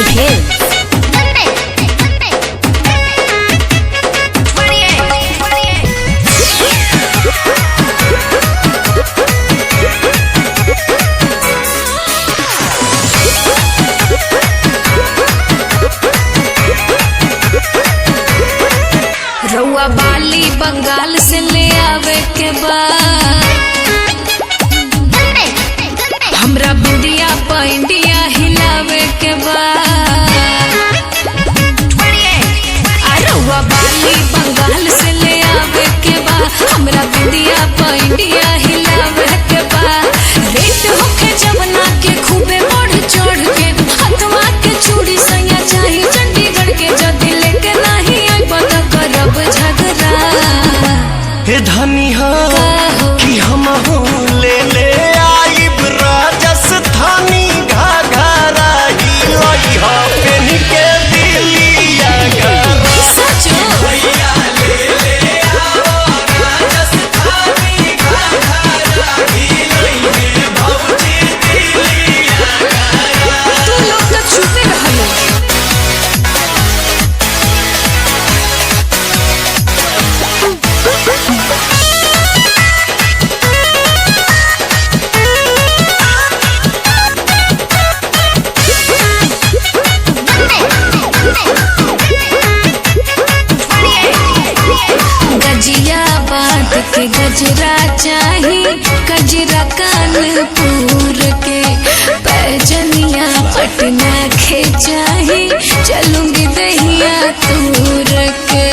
Hills. रउआ बाली बंगाल से ले आवे के बाद हमरा बुढ़िया पैंडिया हिलावे के बाद रउआ बाली बंगाल से ले आवे के बाद हमरा बुढ़िया पैंडिया हिलावे के बाद रेट होके जवना के खूबे बढ़ चढ़ के हथवा के चूड़ी सैया चाही चंडीगढ़ के जदी लेके नहीं आई बता करब झगड़ा हे धनी हो कि हम ले ले आइब राजस्थानी घाघरा हिलई हो पेन के दिलिया घरा सचो भैया ले आओ राजस्थानी घाघरा हिलई में भौजी दिलिया घरा तू लोग तो छुपे रहलो गजिया बात के गजरा चाही गजरा कानपुर के पैजनिया पटना के चाही चलूंगी दहिया तूर के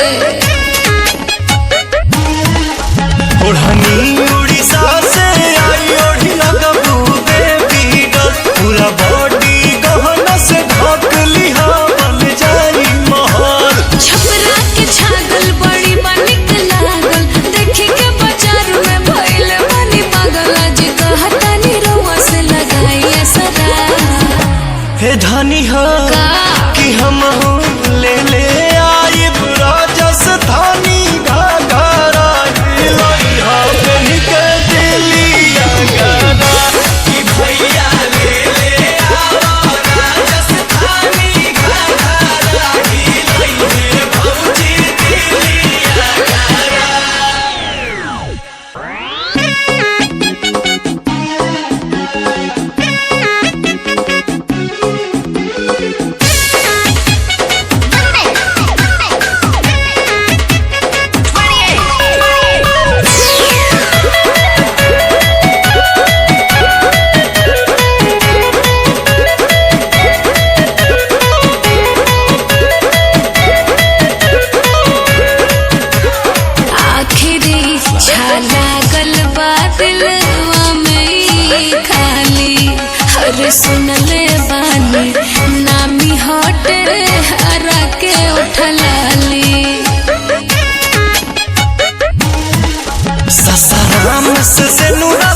ओढ़नी उड़ीसा से आई ओढ़ी लगबू बेबी डॉल पूरा बॉडी गहना से ढक लिहा बन जाई महल छपरा के छागल बड़ी बनिक लागल देखे के बाजार में भइल बनी पागल आज कहतानी रउआ से लगाई असरा हे धनी हो का कि हम ले ले आइब राजस्थानी घाघरा हिलई हो पेन के दिलिया घरा कि भैया ले आओ राजस्थानी घाघरा हिलई में भौजी दिलिया घरा आखिरी लागल बा दिलवा में ई खाली हर सुनले बानी नामी हटे हरा के उठलाली ससुराम से नुरा